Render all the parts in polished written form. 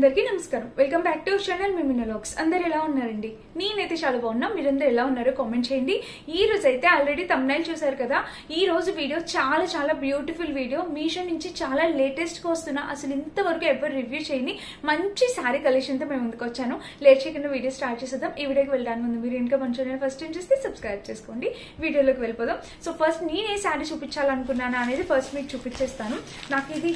అందరికీ నమస్కారం. Welcome back to channel మిమినలాగ్స్. అందరు ఎలా ఉన్నారండి? నేనైతే చాలా బాగున్నా. మీరందరూ ఎలా ఉన్నారో కామెంట్ చేయండి. ఈ రోజు అయితే ఆల్రెడీ థంబ్నైల్ చూసారు కదా. ఈ రోజు వీడియో చాలా బ్యూటిఫుల్ వీడియో. మీషో నుంచి చాలా లేటెస్ట్ గా వస్తున్నా, అసలు ఇంతవరకు ఎవరు రివ్యూ చేయని మంచి శారీ కలెక్షన్ తో మేము ముందుకు వచ్చాను. లేట్ చేయకుండా వీడియో స్టార్ట్ చేసేద్దాం. ఈ వీడియోకి వెళ్ళడానికి ముందు మీరు ఇంకా మన ఛానల్ ఫస్ట్ టైం చేస్తే సబ్స్క్రైబ్ చేసుకోండి. వీడియోలోకి వెళ్ళిపోదాం. సో ఫస్ట్ నేను ఏ శారీ చూపించాలనుకున్నాను అనేది ఫస్ట్ మీకు చూపించేస్తాను. నాకు ఇది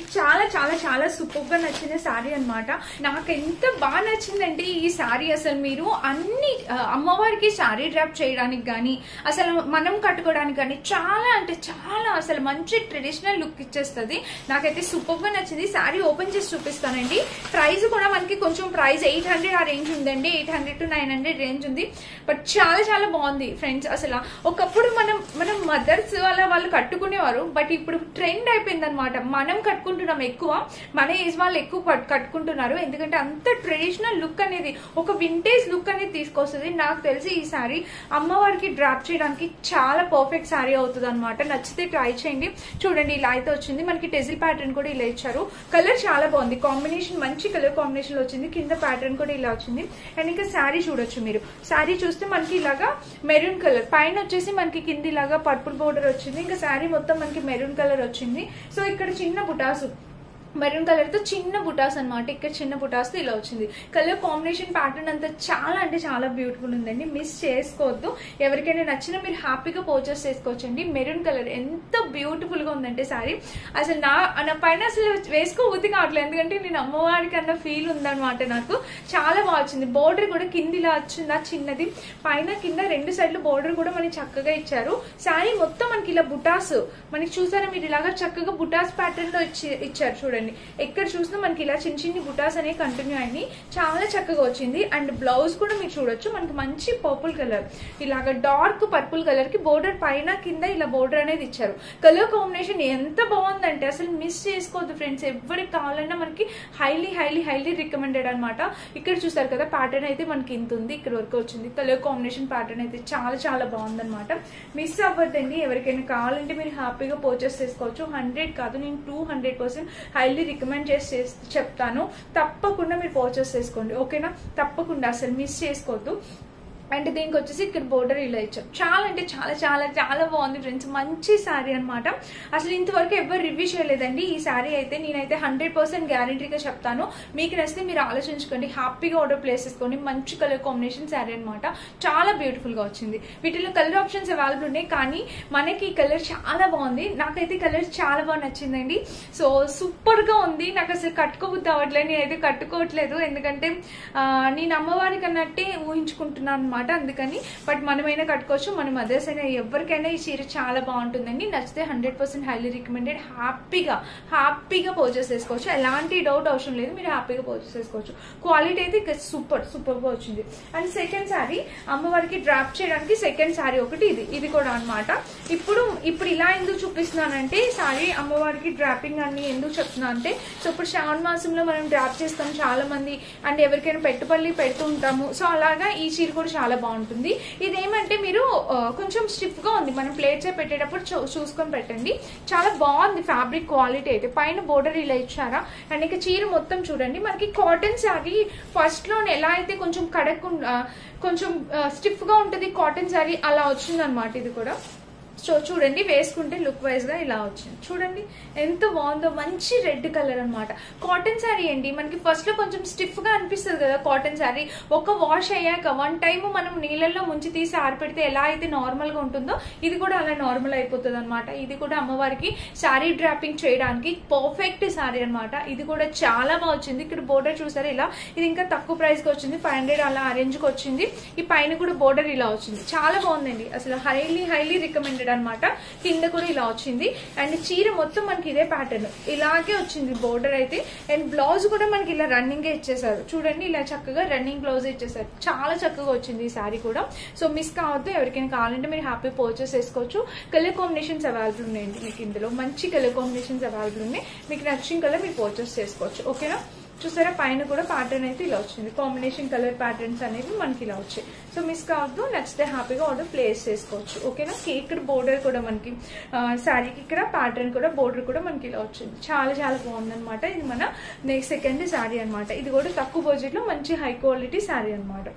చాలా సూపర్ గా నచ్చిన శారీ అన్నమాట. నాకు ఎంత బాగా నచ్చిందంటే ఈ శారీ, అసలు మీరు అన్ని అమ్మవారికి శారీ డ్రాప్ చేయడానికి కానీ అసలు మనం కట్టుకోవడానికి కానీ చాలా అసలు మంచి ట్రెడిషనల్ లుక్ ఇచ్చేస్తుంది. నాకైతే సూపర్ గా నచ్చింది. శారీ ఓపెన్ చేసి చూపిస్తానండి. ప్రైస్ కూడా మనకి కొంచెం ప్రైస్ 800 ఆ రేంజ్ ఉందండి. 800 to 900 రేంజ్ ఉంది. బట్ చాలా బాగుంది ఫ్రెండ్స్. అసలు ఒకప్పుడు మనం మదర్స్ అలా వాళ్ళు కట్టుకునేవారు. బట్ ఇప్పుడు ట్రెండ్ అయిపోయింది అనమాట. మనం కట్టుకుంటున్నాం ఎక్కువ, మన ఏజ్ వాళ్ళు ఎక్కువ కట్టుకుంటున్నారు. ఎందుకంటే అంత ట్రెడిషనల్ లుక్ అనేది, ఒక వింటేజ్ లుక్ అనేది తీసుకొస్తుంది. నాకు తెలిసి ఈ శారీ అమ్మవారికి డ్రాప్ చేయడానికి చాలా పర్ఫెక్ట్ శారీ అవుతుంది అనమాట. నచ్చితే ట్రై చేయండి. చూడండి ఇలా అయితే వచ్చింది. మనకి టెజిల్ ప్యాటర్న్ కూడా ఇలా ఇచ్చారు. కలర్ చాలా బాగుంది. కాంబినేషన్ మంచి కలర్ కాంబినేషన్ లో వచ్చింది. కింద ప్యాటర్న్ కూడా ఇలా వచ్చింది. అండ్ ఇంకా శారీ చూడొచ్చు మీరు. శారీ చూస్తే మనకి ఇలాగా మెరూన్ కలర్, పైన వచ్చేసి మనకి కింద ఇలాగా పర్పుల్ బోర్డర్ వచ్చింది. ఇంకా శారీ మొత్తం మనకి మెరూన్ కలర్ వచ్చింది. సో ఇక్కడ చిన్న బుటాసు మెరూన్ కలర్ తో చిన్న బుటాస్ అనమాట. ఇక్కడ చిన్న బుటాస్ తో ఇలా వచ్చింది. కలర్ కాంబినేషన్ ప్యాటర్న్ అంతా చాలా బ్యూటిఫుల్ ఉందండి. మిస్ చేసుకోవద్దు. ఎవరికైనా నచ్చినా మీరు హ్యాపీగా పర్చేస్ చేసుకోవచ్చండి. మెరూన్ కలర్ ఎంత బ్యూటిఫుల్ గా ఉందంటే శారీ, అసలు నా పైన అసలు వేసుకోబుద్ధి కావట్లేదు. ఎందుకంటే నేను అమ్మవారికి అన్న ఫీల్ ఉందన్నమాట. నాకు చాలా బాగా వచ్చింది. బోర్డర్ కూడా కింద ఇలా వచ్చిందా చిన్నది, పైన కింద రెండు సైడ్లు బోర్డర్ కూడా మనకి చక్కగా ఇచ్చారు. శారీ మొత్తం మనకి ఇలా బుటాస్ మనకి చూసారా మీరు, ఇలాగా చక్కగా బుటాస్ ప్యాటర్న్ లో ఇచ్చారు. చూడండి ఎక్కడ చూసినా మనకి ఇలా చిన్న బుటాస్ అనేవి కంటిన్యూ అయ్యి చాలా చక్కగా వచ్చింది. అండ్ బ్లౌజ్ కూడా మీరు చూడొచ్చు. మనకి మంచి పర్పుల్ కలర్, ఇలాగ డార్క్ పర్పుల్ కలర్ కి బోర్డర్ పైన కింద ఇలా బోర్డర్ అనేది ఇచ్చారు. కలర్ కాంబినేషన్ ఎంత బాగుందంటే అసలు మిస్ చేసుకోవద్దు ఫ్రెండ్స్. ఎవరికి కావాలన్నా మనకి హైలీ రికమెండెడ్ అనమాట. ఇక్కడ చూసారు కదా ప్యాటర్న్ అయితే మనకి ఇంత ఉంది, ఇక్కడ వరకు వచ్చింది. కలర్ కాంబినేషన్ ప్యాటర్న్ అయితే చాలా బాగుందనమాట. మిస్ అవ్వద్దండి. ఎవరికైనా కావాలంటే మీరు హ్యాపీగా పర్చేస్ చేసుకోవచ్చు. 100 కాదు, నేను 200% హైలీ రికమెండ్ చేసి చెప్తాను. తప్పకుండా మీరు పర్చేస్ చేసుకోండి, ఓకేనా? తప్పకుండా అసలు మిస్ చేసుకోవద్దు. అండ్ దీనికి వచ్చేసి ఇక్కడ బోర్డర్ ఇలా ఇచ్చారు. చాలా అంటే చాలా బాగుంది ఫ్రెండ్స్. మంచి శారీ అనమాట. అసలు ఇంతవరకు ఎవరు రివ్యూ చేయలేదండి ఈ శారీ అయితే. నేనైతే 100% గ్యారంటీగా చెప్తాను. మీకు నచ్చితే మీరు ఆలోచించుకోండి, హ్యాపీగా ఆర్డర్ ప్లేస్ చేసుకోండి. మంచి కలర్ కాంబినేషన్ శారీ అనమాట. చాలా బ్యూటిఫుల్ గా వచ్చింది. వీటిలో కలర్ ఆప్షన్స్ అవైలబుల్ ఉన్నాయి, కానీ మనకి ఈ కలర్ చాలా బాగుంది. నాకైతే కలర్ చాలా బాగా నచ్చిందండి. సో సూపర్ గా ఉంది. నాకు అసలు కట్టుకోబుద్ది అవ్వట్లేదు. నేనైతే కట్టుకోవట్లేదు, ఎందుకంటే నేను అమ్మవారికి అన్నట్టే ఊహించుకుంటున్నాను అనమాట. అందుకని బట్ మనమైనా కట్టుకోవచ్చు, మన మదర్స్ అయినా ఎవరికైనా ఈ చీర చాలా బాగుంటుందండి. నచ్చితే 100% హైలీ రికమెండెడ్. హ్యాపీగా పర్చేస్ చేసుకోవచ్చు. ఎలాంటి డౌట్ అవసరం లేదు, మీరు హ్యాపీగా పర్చేస్ చేసుకోవచ్చు. క్వాలిటీ అయితే సూపర్ గా వచ్చింది. అండ్ సెకండ్ శారీ అమ్మవారికి డ్రాప్ చేయడానికి సెకండ్ శారీ ఒకటి ఇది కూడా అనమాట. ఇప్పుడు ఇలా ఎందుకు చూపిస్తున్నానంటే శారీ అమ్మవారికి డ్రాపింగ్ అని ఎందుకు చెప్తున్నా అంటే, సో ఇప్పుడు శ్రావణ మాసంలో మనం డ్రాప్ చేస్తాం చాలా మంది, అండ్ ఎవరికైనా పెట్టుబడులు పెడుతూ ఉంటాము. సో అలాగా ఈ చీర కూడా చాలా బాగుంటుంది. ఇదేమంటే మీరు కొంచెం స్టిఫ్ గా ఉంది, మనం ప్లేట్స్ పెట్టేటప్పుడు చూసుకొని పెట్టండి. చాలా బాగుంది ఫ్యాబ్రిక్ క్వాలిటీ అయితే. పైన బోర్డర్ ఇలా ఇచ్చారా. అండ్ ఇక చీర మొత్తం చూడండి, మనకి కాటన్ శారీ ఫస్ట్ లో ఎలా అయితే కొంచెం కొంచెం స్టిఫ్ గా ఉంటుంది కాటన్ శారీ, అలా వచ్చింది అనమాట ఇది కూడా. సో చూడండి, వేసుకుంటే లుక్ వైజ్ గా ఇలా వచ్చింది. చూడండి ఎంత బాగుందో. మంచి రెడ్ కలర్ అనమాట. కాటన్ శారీ అండి. మనకి ఫస్ట్ లో కొంచెం స్టిఫ్ గా అనిపిస్తుంది కదా కాటన్ శారీ. ఒక వాష్ అయ్యాక 1 టైం మనం నీళ్ళల్లో ముంచి తీసి ఆరిపెడితే ఎలా అయితే నార్మల్ గా ఉంటుందో ఇది కూడా అలా నార్మల్ అయిపోతుంది అనమాట. ఇది కూడా అమ్మవారికి శారీ డ్రాపింగ్ చేయడానికి పర్ఫెక్ట్ శారీ అనమాట. ఇది కూడా చాలా బాగా వచ్చింది. ఇక్కడ బోర్డర్ చూసారు ఇలా. ఇది ఇంకా తక్కువ ప్రైస్ కి వచ్చింది, 500 అలా అరేంజ్ కి వచ్చింది. ఈ పైన కూడా బోర్డర్ ఇలా వచ్చింది. చాలా బాగుందండి. అసలు హైలీ రికమెండెడ్ అనమాట. కింద కూడా ఇలా వచ్చింది. అండ్ చీర మొత్తం మనకి ఇదే ప్యాటర్న్ ఇలాగే వచ్చింది బోర్డర్ అయితే. అండ్ బ్లౌజ్ కూడా మనకి ఇలా రన్నింగ్ గా ఇచ్చేసారు. చూడండి ఇలా చక్కగా రన్నింగ్ బ్లౌజ్ ఇచ్చేసారు. చాలా చక్కగా వచ్చింది ఈ శారీ కూడా. సో మిస్ కావద్దు. ఎవరికైనా కావాలంటే మీరు హ్యాపీ పర్చేస్ చేసుకోవచ్చు. కలర్ కాంబినేషన్స్ అవైలబుల్ ఉన్నాయండి మీకు. ఇందులో మంచి కలర్ కాంబినేషన్స్ అవైలబుల్ ఉన్నాయి. మీకు నచ్చిన కలర్ మీరు పర్చేస్ చేసుకోవచ్చు, ఓకేనా? చూసారా పైన కూడా ప్యాటర్న్ అయితే ఇలా వచ్చింది. కాంబినేషన్ కలర్ ప్యాటర్న్స్ అనేవి మనకి ఇలా వచ్చాయి. సో మిస్ కావద్దు, నచ్చితే హ్యాపీగా ఆర్డర్ ప్లేస్ చేసుకోవచ్చు. ఓకేనా. ఇక్కడ బోర్డర్ కూడా మనకి శారీకి ఇక్కడ ప్యాటర్న్ కూడా బోర్డర్ కూడా మనకి ఇలా వచ్చింది. చాలా చాలా బాగుంది అనమాట. ఇది మన నెక్స్ట్ సెకండ్ శారీ అనమాట. ఇది కూడా తక్కువ బడ్జెట్ లో మంచి హై క్వాలిటీ శారీ అనమాట.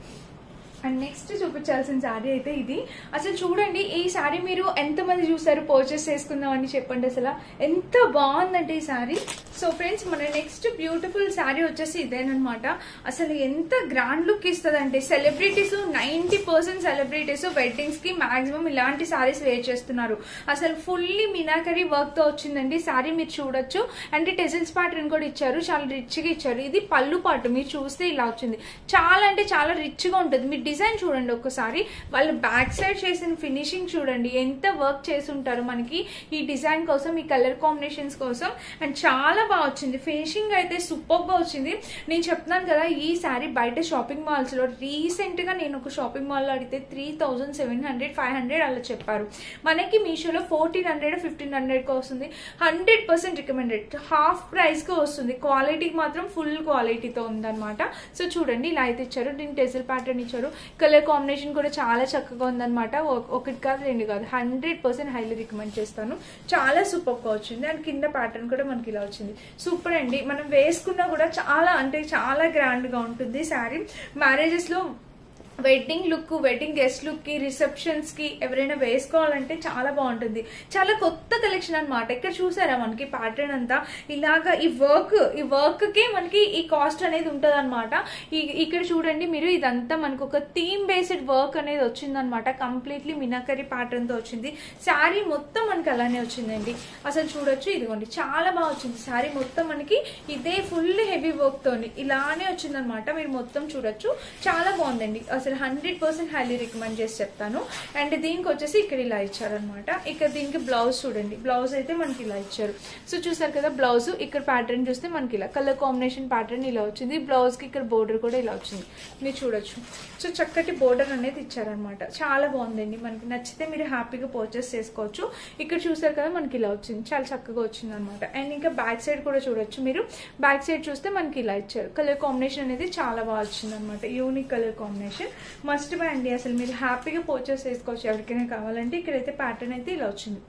అండ్ నెక్స్ట్ చూపించాల్సిన శారీ అయితే ఇది. అసలు చూడండి, ఈ శారీ మీరు ఎంతమంది చూసారు పర్చేస్ చేసుకుందామని చెప్పండి. అసలు ఎంత బాగుందంటే ఈ శారీ. సో ఫ్రెండ్స్, మన నెక్స్ట్ బ్యూటిఫుల్ శారీ వచ్చేసి ఇదేనమాట. అసలు ఎంత గ్రాండ్ లుక్ ఇస్తుంది అంటే సెలబ్రిటీస్ 90% సెలబ్రిటీస్ వెడ్డింగ్స్ కి మాక్సిమం ఇలాంటి శారీస్ వేర్ చేస్తున్నారు. అసలు ఫుల్లీ మీనాకరీ వర్క్ తో వచ్చిందండి శారీ. మీరు చూడొచ్చు. అంటే టెజిల్స్ ప్యాటర్న్ కూడా ఇచ్చారు, చాలా రిచ్ గా ఇచ్చారు. ఇది పళ్ళు పాటు మీరు చూస్తే ఇలా వచ్చింది. చాలా అంటే చాలా రిచ్ గా ఉంటుంది. మీరు డిజైన్ చూడండి ఒక్కసారి. వాళ్ళు బ్యాక్ సైడ్ చేసిన ఫినిషింగ్ చూడండి, ఎంత వర్క్ చేసి ఉంటారు మనకి ఈ డిజైన్ కోసం, ఈ కలర్ కాంబినేషన్స్ కోసం. అండ్ చాలా బాగా వచ్చింది. ఫినిషింగ్ అయితే సూపర్ గా వచ్చింది. నేను చెప్తున్నాను కదా, ఈ శారీ బయట షాపింగ్ మాల్స్ లో రీసెంట్ గా నేను ఒక షాపింగ్ మాల్ లో అడిగితే 3700 500 అలా చెప్పారు. మనకి మీషోలో 1400 1500 కి వస్తుంది. 100% రికమెండెడ్. హాఫ్ ప్రైస్ కి వస్తుంది. క్వాలిటీకి మాత్రం ఫుల్ క్వాలిటీతో ఉందన్నమాట. సో చూడండి, ఇలా అయితే ఇచ్చారు. దీని టెజిల్ ప్యాటర్న్ ఇచ్చారు. కలర్ కాంబినేషన్ కూడా చాలా చక్కగా ఉందన్నమాట. ఒకటి కాదు రెండు కాదు, 100% హైలీ రికమెండ్ చేస్తాను. చాలా సూపర్ గా వచ్చింది. అండ్ కింద ప్యాటర్న్ కూడా మనకి ఇలా వచ్చింది. సూపర్ అండి. మనం వేసుకున్నా కూడా చాలా అంటే చాలా గ్రాండ్ గా ఉంటుంది శారీ. మ్యారేజెస్ లో wedding look, wedding guest look కి, రిసెప్షన్స్ కి ఎవరైనా వేసుకోవాలంటే చాలా బాగుంటుంది. చాలా కొత్త కలెక్షన్ అనమాట. ఇక్కడ చూసారా మనకి ప్యాటర్న్ అంతా ఇలాగా ఈ వర్క్ కి మనకి ఈ కాస్ట్ అనేది ఉంటది అనమాట. ఇక్కడ చూడండి మీరు, ఇదంతా మనకు ఒక థీమ్ బేస్డ్ వర్క్ అనేది వచ్చిందనమాట. కంప్లీట్లీ మినాకరీ ప్యాటర్న్ తో వచ్చింది. శారీ మొత్తం మనకి అలానే వచ్చిందండి. అసలు చూడొచ్చు, ఇదిగోండి చాలా బాగా వచ్చింది. శారీ మొత్తం మనకి ఇదే ఫుల్ హెవీ వర్క్ తోని ఇలానే వచ్చిందనమాట. మీరు మొత్తం చూడొచ్చు, చాలా బాగుందండి. అసలు 100% హైలీ రికమెండ్ చేసి చెప్తాను. అండ్ దీనికి వచ్చేసి ఇక్కడ ఇలా ఇచ్చారనమాట. ఇక్కడ దీనికి బ్లౌజ్ చూడండి. బ్లౌజ్ అయితే మనకి ఇలా ఇచ్చారు. సో చూసారు కదా బ్లౌజ్. ఇక్కడ ప్యాటర్న్ చూస్తే మనకి ఇలా కలర్ కాంబినేషన్ ప్యాటర్న్ ఇలా వచ్చింది. బ్లౌజ్ కి ఇక్కడ బోర్డర్ కూడా ఇలా వచ్చింది, మీరు చూడొచ్చు. సో చక్కటి బోర్డర్ అనేది ఇచ్చారనమాట. చాలా బాగుందండి. మనకి నచ్చితే మీరు హ్యాపీగా పర్చేస్ చేసుకోవచ్చు. ఇక్కడ చూసారు కదా మనకి ఇలా వచ్చింది. చాలా చక్కగా వచ్చింది అనమాట. అండ్ ఇంకా బ్యాక్ సైడ్ కూడా చూడొచ్చు మీరు. బ్యాక్ సైడ్ చూస్తే మనకి ఇలా ఇచ్చారు. కలర్ కాంబినేషన్ అనేది చాలా బాగా వచ్చింది అనమాట. Unique colour combination. Must by అండి. అసలు మీరు హ్యాపీగా పర్చేస్ చేసుకోవచ్చు ఎవరికైనా కావాలంటే. ఇక్కడైతే ప్యాటర్న్ అయితే ఇలా వచ్చింది.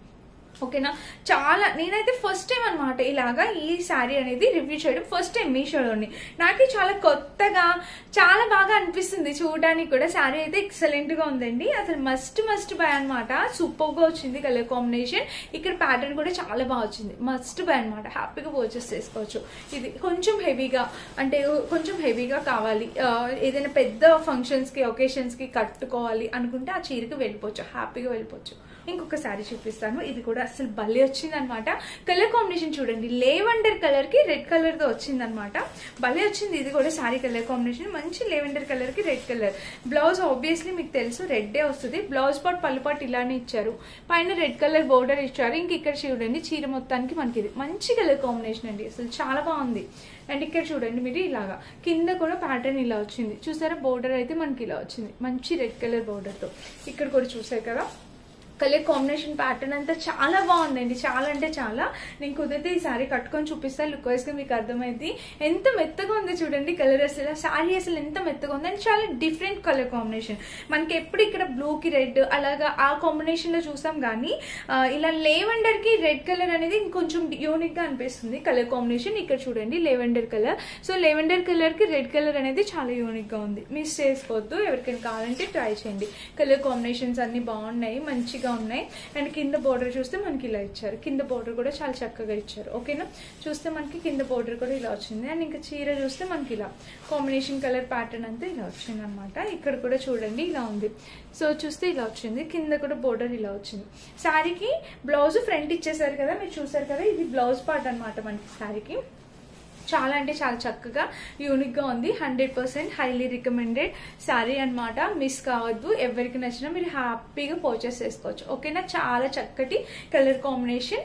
ఓకేనా. చాలా నేనైతే ఫస్ట్ టైం అనమాట ఇలాగా ఈ శారీ అనేది రివ్యూ చేయడం. ఫస్ట్ టైం మీషోలోని. నాకు చాలా కొత్తగా చాలా బాగా అనిపిస్తుంది చూడడానికి కూడా. శారీ అయితే ఎక్సలెంట్ గా ఉందండి. అసలు మస్ట్ బై అనమాట. సూపర్ గా వచ్చింది కలర్ కాంబినేషన్. ఇక్కడ ప్యాటర్న్ కూడా చాలా బాగా వచ్చింది. మస్ట్ బై అనమాట. హ్యాపీగా పర్చేస్ చేసుకోవచ్చు. ఇది కొంచెం హెవీగా, అంటే కొంచెం హెవీగా కావాలి, ఏదైనా పెద్ద ఫంక్షన్స్ కి ఒకేషన్స్ కి కట్టుకోవాలి అనుకుంటే ఆ చీరకి వెళ్ళిపోవచ్చు, హ్యాపీగా వెళ్ళిపోవచ్చు. ఇంకొక శారీ చూపిస్తాను. ఇది కూడా అసలు భలే వచ్చింది అనమాట. కలర్ కాంబినేషన్ చూడండి, లేవెండర్ కలర్ కి రెడ్ కలర్ తో వచ్చింది అనమాట. భలే వచ్చింది. ఇది కూడా శారీ కలర్ కాంబినేషన్ మంచి లేవెండర్ కలర్ కి రెడ్ కలర్. బ్లౌజ్ ఆబ్వియస్లీ మీకు తెలుసు రెడ్డే వస్తుంది. బ్లౌజ్ పాట్ పళ్ళు పాటు ఇలానే ఇచ్చారు. పైన రెడ్ కలర్ బోర్డర్ ఇచ్చారు. ఇంక ఇక్కడ చూడండి చీర మొత్తానికి మనకి ఇది మంచి కలర్ కాంబినేషన్ అండి. అసలు చాలా బాగుంది. అండ్ ఇక్కడ చూడండి మీరు ఇలాగా కింద కూడా ప్యాటర్న్ ఇలా వచ్చింది. చూసారా బోర్డర్ అయితే మనకి ఇలా వచ్చింది మంచి రెడ్ కలర్ బోర్డర్ తో. ఇక్కడ కూడా చూసారు కదా కలర్ కాంబినేషన్ ప్యాటర్న్ అంతా చాలా బాగుందండి. చాలా అంటే చాలా. నేను కుదిరితే ఈ శారీ కట్టుకొని చూపిస్తాను. లుక్ వైజ్ గా మీకు అర్థమైంది. ఎంత మెత్తగా ఉంది చూడండి కలర్. అసలు శారీ అసలు ఎంత మెత్తగా ఉంది. అండ్ చాలా డిఫరెంట్ కలర్ కాంబినేషన్. మనకి ఎప్పుడు ఇక్కడ బ్లూ కి రెడ్ అలాగా ఆ కాంబినేషన్ లో చూసాం కానీ ఇలా లేవెండర్ కి రెడ్ కలర్ అనేది ఇంకొంచెం యూనిక్ గా అనిపిస్తుంది కలర్ కాంబినేషన్. ఇక్కడ చూడండి lavender colour. So lavender colour కి రెడ్ కలర్ అనేది చాలా యూనిక్ గా ఉంది. మిస్ చేసుకోవద్దు. ఎవరికైనా కావాలంటే ట్రై చేయండి. కలర్ కాంబినేషన్స్ అన్ని బాగున్నాయి, మంచిగా ఉన్నాయి. అండ్ కింద బోర్డర్ చూస్తే మనకి ఇలా ఇచ్చారు. కింద బోర్డర్ కూడా చాలా చక్కగా ఇచ్చారు. ఓకేనా. చూస్తే మనకి కింద బోర్డర్ కూడా ఇలా వచ్చింది. అండ్ ఇంకా చీర చూస్తే మనకి ఇలా కాంబినేషన్ కలర్ ప్యాటర్న్ అంతా ఇలా వచ్చింది అనమాట. ఇక్కడ కూడా చూడండి ఇలా ఉంది. సో చూస్తే ఇలా వచ్చింది. కింద కూడా బోర్డర్ ఇలా వచ్చింది. శారీకి బ్లౌజ్ ఫ్రంట్ ఇచ్చేసారు కదా, మీరు చూసారు కదా. ఇది బ్లౌజ్ పార్ట్ అనమాట మనకి శారీకి. చాలా అంటే చాలా చక్కగా యూనిక్ గా ఉంది. 100% హైలీ రికమెండెడ్ శారీ అనమాట. మిస్ కావద్దు. ఎవరికి నచ్చినా మీరు హ్యాపీగా పర్చేస్ చేసుకోవచ్చు. ఓకేనా. చాలా చక్కటి కలర్ కాంబినేషన్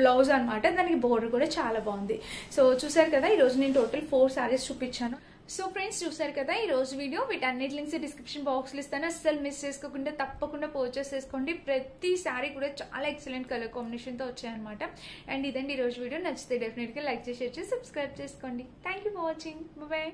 బ్లౌజ్ అనమాట. దానికి బోర్డర్ కూడా చాలా బాగుంది. సో చూసారు కదా, ఈ రోజు నేను టోటల్ 4 శారీస్ చూపించాను. సో ఫ్రెండ్స్ చూసారు కదా ఈ రోజు వీడియో. వీటన్నిటి లింక్స్ డిస్క్రిప్షన్ బాక్స్ లో ఇస్తాను. అస్సలు మిస్ చేసుకోకుండా తప్పకుండా పర్చేస్ చేసుకోండి. ప్రతి శారీ కూడా చాలా ఎక్సలెంట్ కలర్ కాంబినేషన్ తో వచ్చాయన్నమాట. అండ్ ఇదండి ఈ రోజు వీడియో. నచ్చితే డెఫినెట్ గా లైక్ చేసి సబ్స్క్రైబ్ చేసుకోండి. Thank you for watching. Bye.